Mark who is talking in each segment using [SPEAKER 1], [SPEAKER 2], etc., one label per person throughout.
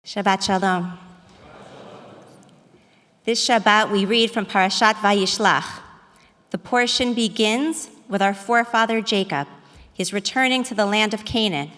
[SPEAKER 1] Shabbat Shalom. This Shabbat we read from Parashat Vayishlach. The portion begins with our forefather Jacob. He's returning to the land of Canaan.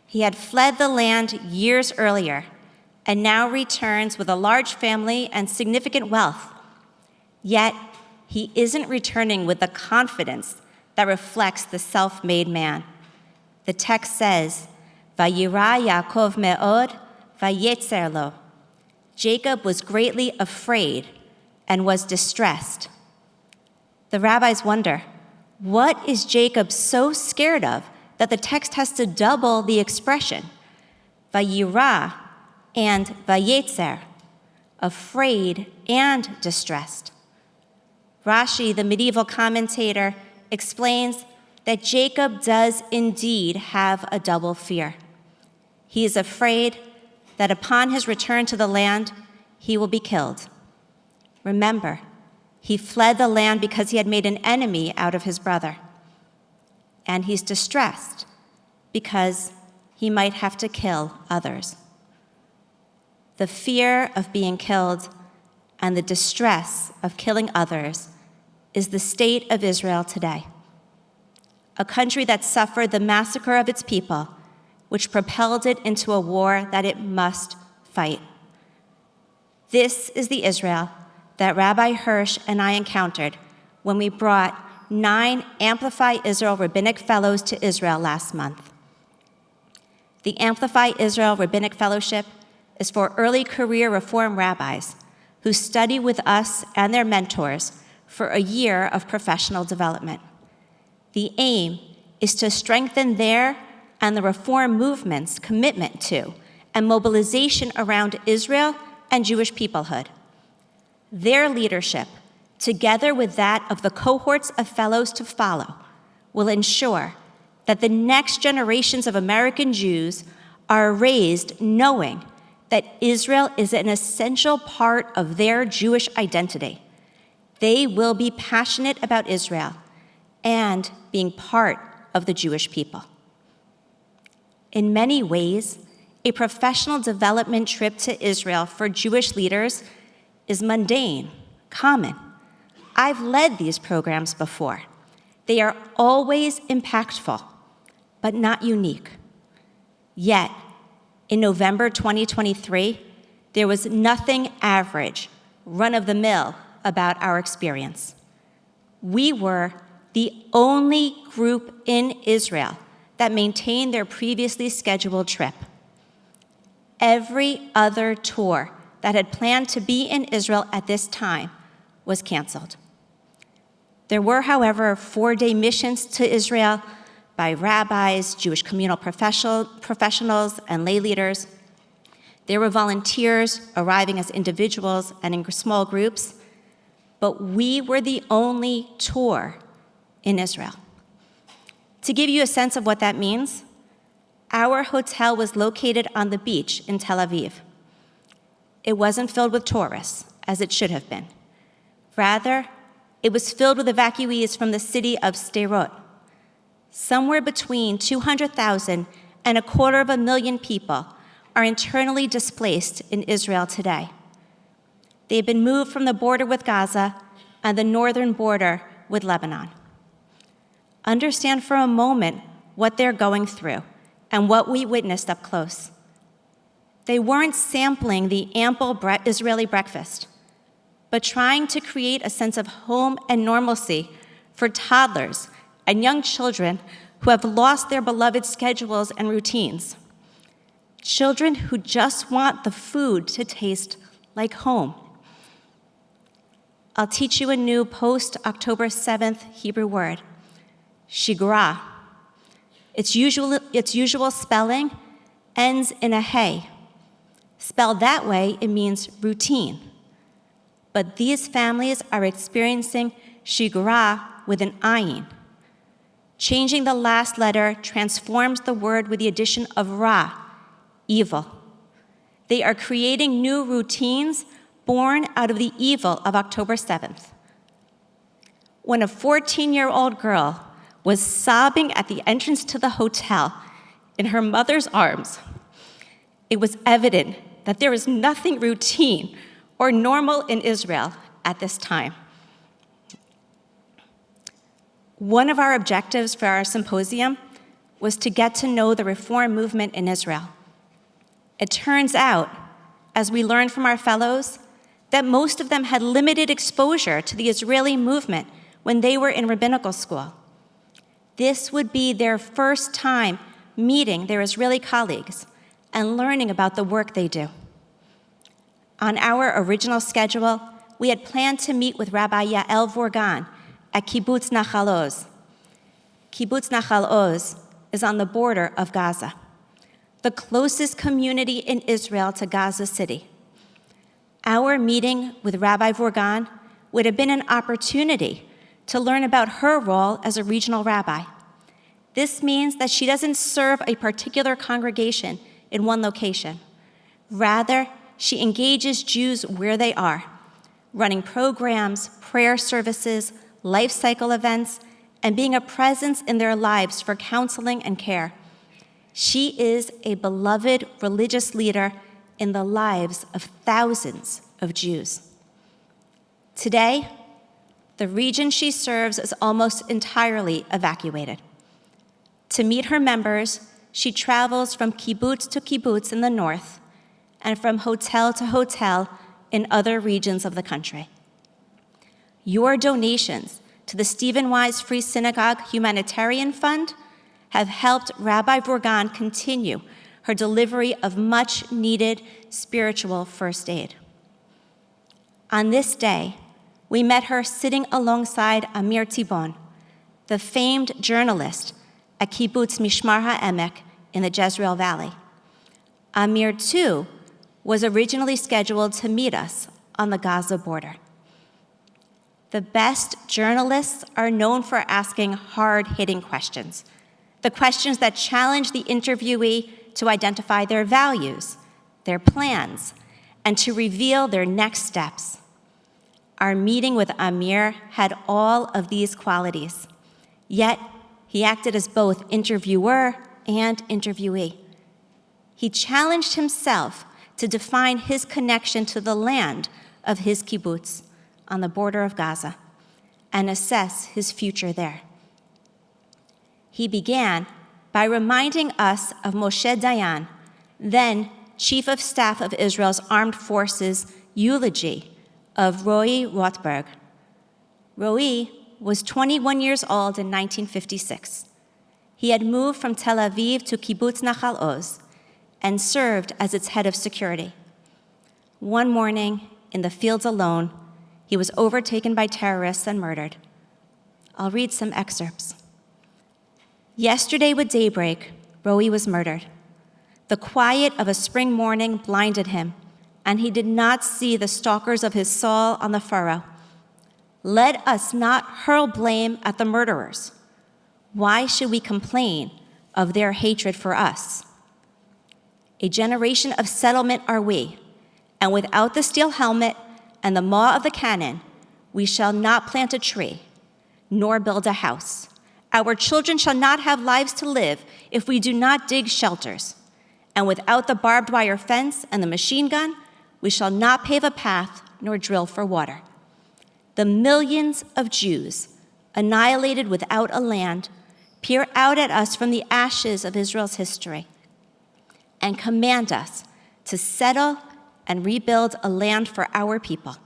[SPEAKER 1] He had fled the land years earlier and now returns with a large family and significant wealth. Yet, he isn't returning with the confidence that reflects the self-made man. The text says, Vayira Yaakov me'od, vayetzer lo. Jacob was greatly afraid and was distressed. The rabbis wonder, what is Jacob so scared of that the text has to double the expression? Vayira and vayetzer, afraid and distressed. Rashi, the medieval commentator, explains that Jacob does indeed have a double fear. He is afraid that upon his return to the land, he will be killed. Remember, he fled the land because he had made an enemy out of his brother. And he's distressed because he might have to kill others. The fear of being killed and the distress of killing others is the state of Israel today, a country that suffered the massacre of its people, which propelled it into a war that it must fight. This is the Israel that Rabbi Hirsch and I encountered when we brought 9 Amplify Israel Rabbinic Fellows to Israel last month. The Amplify Israel Rabbinic Fellowship is for early career Reform rabbis who study with us and their mentors for a year of professional development. The aim is to strengthen their and the Reform movement's commitment to and mobilization around Israel and Jewish peoplehood. Their leadership, together with that of the cohorts of fellows to follow, will ensure that the next generations of American Jews are raised knowing that Israel is an essential part of their Jewish identity. They will be passionate about Israel and being part of the Jewish people. In many ways, a professional development trip to Israel for Jewish leaders is mundane, common. I've led these programs before. They are always impactful, but not unique. Yet, in November 2023, there was nothing average, run-of-the-mill about our experience. We were the only group in Israel that maintained their previously scheduled trip. Every other tour that had planned to be in Israel at this time was canceled. There were, however, 4-day missions to Israel by rabbis, Jewish communal professionals, and lay leaders. There were volunteers arriving as individuals and in small groups, but we were the only tour in Israel. To give you a sense of what that means, our hotel was located on the beach in Tel Aviv. It wasn't filled with tourists, as it should have been. Rather, it was filled with evacuees from the city of Sderot. Somewhere between 200,000 and 250,000 people are internally displaced in Israel today. They've been moved from the border with Gaza and the northern border with Lebanon. Understand for a moment what they're going through and what we witnessed up close. They weren't sampling the ample Israeli breakfast, but trying to create a sense of home and normalcy for toddlers and young children who have lost their beloved schedules and routines. Children who just want the food to taste like home. I'll teach you a new post-October 7th Hebrew word, shigra. Its usual spelling ends in a hey. Spelled that way, it means routine. But these families are experiencing shigra with an ayin. Changing the last letter transforms the word with the addition of ra, evil. They are creating new routines born out of the evil of October 7th. When a 14-year-old girl was sobbing at the entrance to the hotel in her mother's arms, it was evident that there is nothing routine or normal in Israel at this time. One of our objectives for our symposium was to get to know the Reform movement in Israel. It turns out, as we learned from our fellows, that most of them had limited exposure to the Israeli movement when they were in rabbinical school. This would be their first time meeting their Israeli colleagues and learning about the work they do. On our original schedule, we had planned to meet with Rabbi Yael Vorgan at Kibbutz Nachal Oz. Kibbutz Nachal Oz is on the border of Gaza, the closest community in Israel to Gaza City. Our meeting with Rabbi Vorgan would have been an opportunity to learn about her role as a regional rabbi. This means that she doesn't serve a particular congregation in one location. Rather, she engages Jews where they are, running programs, prayer services, life cycle events, and being a presence in their lives for counseling and care. She is a beloved religious leader in the lives of thousands of Jews. Today, the region she serves is almost entirely evacuated. To meet her members, she travels from kibbutz to kibbutz in the north and from hotel to hotel in other regions of the country. Your donations to the Stephen Wise Free Synagogue Humanitarian Fund have helped Rabbi Vorgan continue her delivery of much-needed spiritual first aid. On this day, we met her sitting alongside Amir Tibon, the famed journalist at Kibbutz Mishmar HaEmek in the Jezreel Valley. Amir, too, was originally scheduled to meet us on the Gaza border. The best journalists are known for asking hard-hitting questions, the questions that challenge the interviewee to identify their values, their plans, and to reveal their next steps. Our meeting with Amir had all of these qualities, yet he acted as both interviewer and interviewee. He challenged himself to define his connection to the land of his kibbutz on the border of Gaza and assess his future there. He began by reminding us of Moshe Dayan, then Chief of Staff of Israel's Armed Forces, eulogy of Roy Rothberg. Roy was 21 years old in 1956. He had moved from Tel Aviv to Kibbutz Nachal Oz and served as its head of security. One morning, in the fields alone, he was overtaken by terrorists and murdered. I'll read some excerpts. Yesterday with daybreak, Roy was murdered. The quiet of a spring morning blinded him, and he did not see the stalkers of his soul on the furrow. Let us not hurl blame at the murderers. Why should we complain of their hatred for us? A generation of settlement are we, and without the steel helmet and the maw of the cannon, we shall not plant a tree, nor build a house. Our children shall not have lives to live if we do not dig shelters. And without the barbed wire fence and the machine gun, we shall not pave a path nor drill for water. The millions of Jews, annihilated without a land, peer out at us from the ashes of Israel's history and command us to settle and rebuild a land for our people.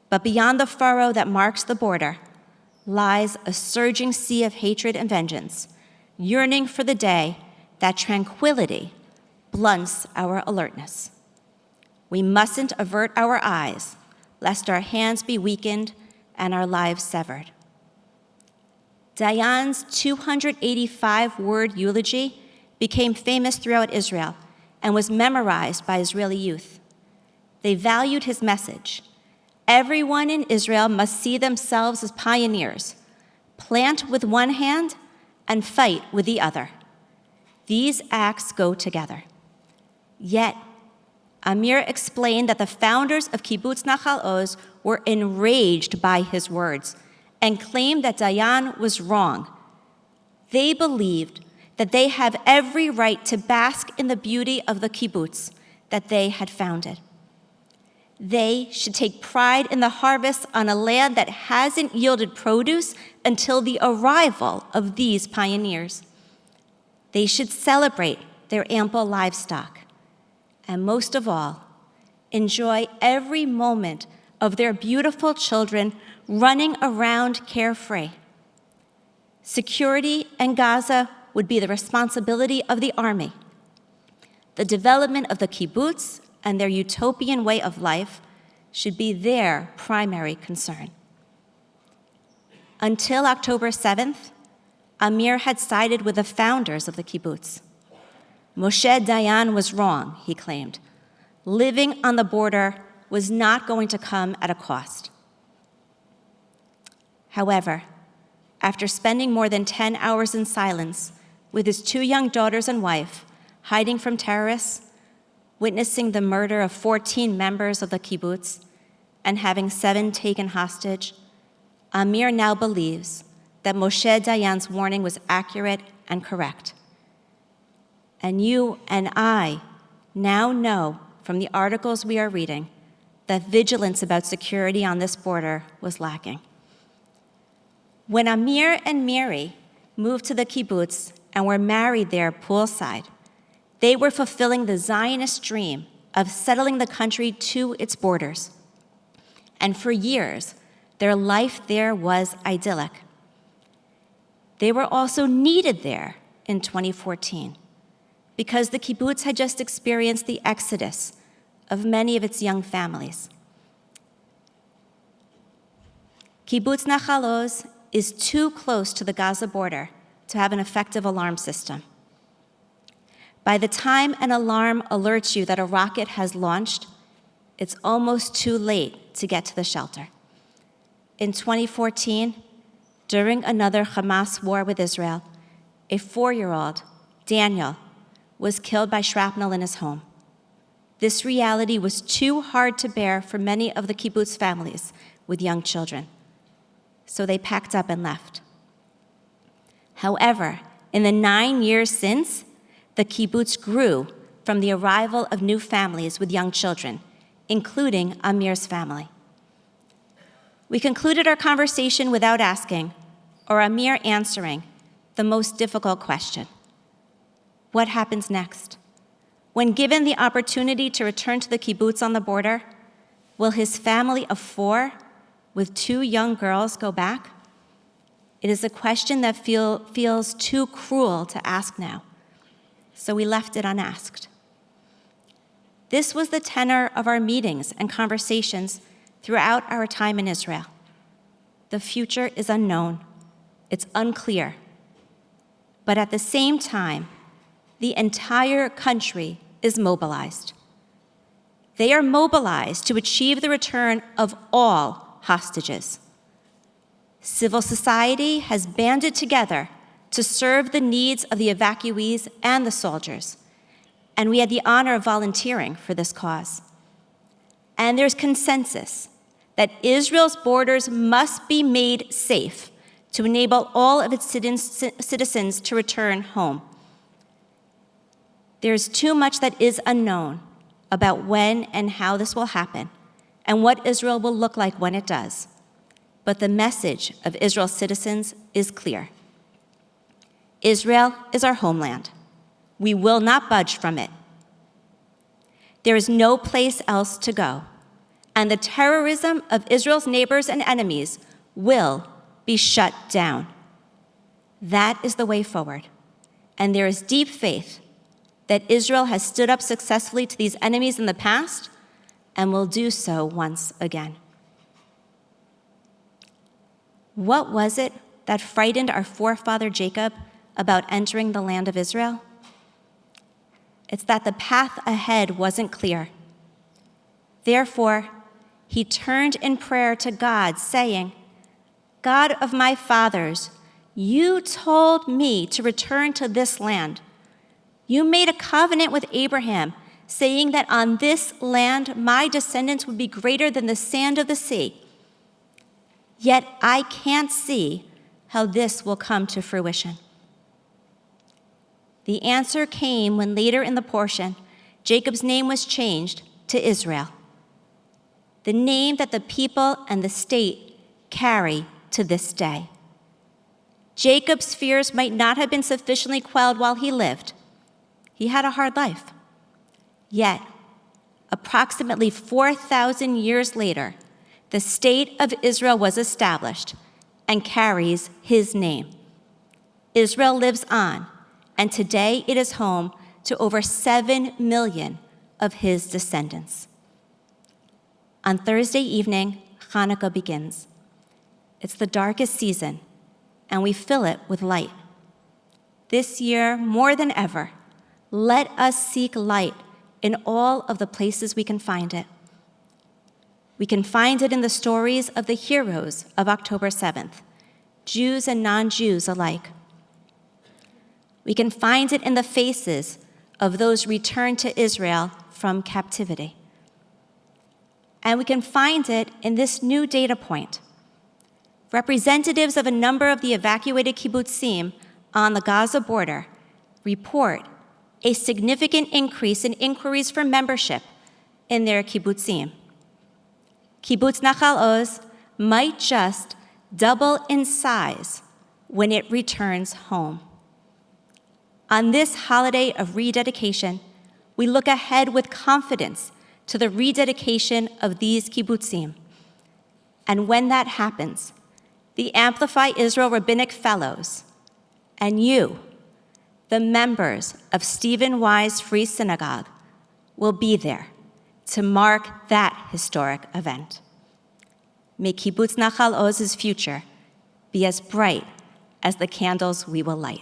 [SPEAKER 1] But beyond the furrow that marks the border lies a surging sea of hatred and vengeance, yearning for the day that tranquility blunts our alertness. We mustn't avert our eyes, lest our hands be weakened and our lives severed. Dayan's 285-word eulogy became famous throughout Israel and was memorized by Israeli youth. They valued his message. Everyone in Israel must see themselves as pioneers, plant with one hand and fight with the other. These acts go together. Yet, Amir explained that the founders of Kibbutz Nachal Oz were enraged by his words and claimed that Dayan was wrong. They believed that they have every right to bask in the beauty of the kibbutz, that they had founded. They should take pride in the harvest on a land that hasn't yielded produce until the arrival of these pioneers. They should celebrate their ample livestock, and most of all, enjoy every moment of their beautiful children running around carefree. Security in Gaza would be the responsibility of the army. The development of the kibbutz and their utopian way of life should be their primary concern. Until October 7th, Amir had sided with the founders of the kibbutz. Moshe Dayan was wrong, he claimed. Living on the border was not going to come at a cost. However, after spending more than 10 hours in silence with his 2 young daughters and wife, hiding from terrorists, witnessing the murder of 14 members of the kibbutz, and having 7 taken hostage, Amir now believes that Moshe Dayan's warning was accurate and correct. And you and I now know from the articles we are reading that vigilance about security on this border was lacking. When Amir and Miri moved to the kibbutz and were married there poolside, they were fulfilling the Zionist dream of settling the country to its borders. And for years, their life there was idyllic. They were also needed there in 2014 because the kibbutz had just experienced the exodus of many of its young families. Kibbutz Nachal Oz is too close to the Gaza border to have an effective alarm system. By the time an alarm alerts you that a rocket has launched, it's almost too late to get to the shelter. In 2014, during another Hamas war with Israel, a 4-year-old, Daniel, was killed by shrapnel in his home. This reality was too hard to bear for many of the kibbutz families with young children, so they packed up and left. However, in the 9 years since, the kibbutz grew from the arrival of new families with young children, including Amir's family. We concluded our conversation without asking, or Amir answering, the most difficult question. What happens next? When given the opportunity to return to the kibbutz on the border, will his family of 4 with 2 young girls go back? It is a question that feels too cruel to ask now, so we left it unasked. This was the tenor of our meetings and conversations throughout our time in Israel. The future is unknown, it's unclear, but at the same time, the entire country is mobilized. They are mobilized to achieve the return of all hostages. Civil society has banded together to serve the needs of the evacuees and the soldiers, and we had the honor of volunteering for this cause. And there's consensus that Israel's borders must be made safe to enable all of its citizens to return home. There's too much that is unknown about when and how this will happen and what Israel will look like when it does. But the message of Israel's citizens is clear. Israel is our homeland. We will not budge from it. There is no place else to go, and the terrorism of Israel's neighbors and enemies will be shut down. That is the way forward, and there is deep faith that Israel has stood up successfully to these enemies in the past and will do so once again. What was it that frightened our forefather Jacob about entering the land of Israel? It's that the path ahead wasn't clear. Therefore, he turned in prayer to God, saying, God of my fathers, you told me to return to this land. You made a covenant with Abraham, saying that on this land my descendants would be greater than the sand of the sea. Yet I can't see how this will come to fruition. The answer came when later in the portion, Jacob's name was changed to Israel, the name that the people and the state carry to this day. Jacob's fears might not have been sufficiently quelled while he lived. He had a hard life. Yet, approximately 4,000 years later, the state of Israel was established and carries his name. Israel lives on, and today it is home to over 7 million of his descendants. On Thursday evening, Hanukkah begins. It's the darkest season, and we fill it with light. This year, more than ever, let us seek light in all of the places we can find it. We can find it in the stories of the heroes of October 7th, Jews and non-Jews alike. We can find it in the faces of those returned to Israel from captivity. And we can find it in this new data point. Representatives of a number of the evacuated kibbutzim on the Gaza border report a significant increase in inquiries for membership in their kibbutzim. Kibbutz Nachal Oz might just double in size when it returns home. On this holiday of rededication, we look ahead with confidence to the rededication of these kibbutzim. And when that happens, the Amplify Israel Rabbinic Fellows and you, the members of Stephen Wise Free Synagogue, will be there to mark that historic event. May Kibbutz Nachal Oz's future be as bright as the candles we will light.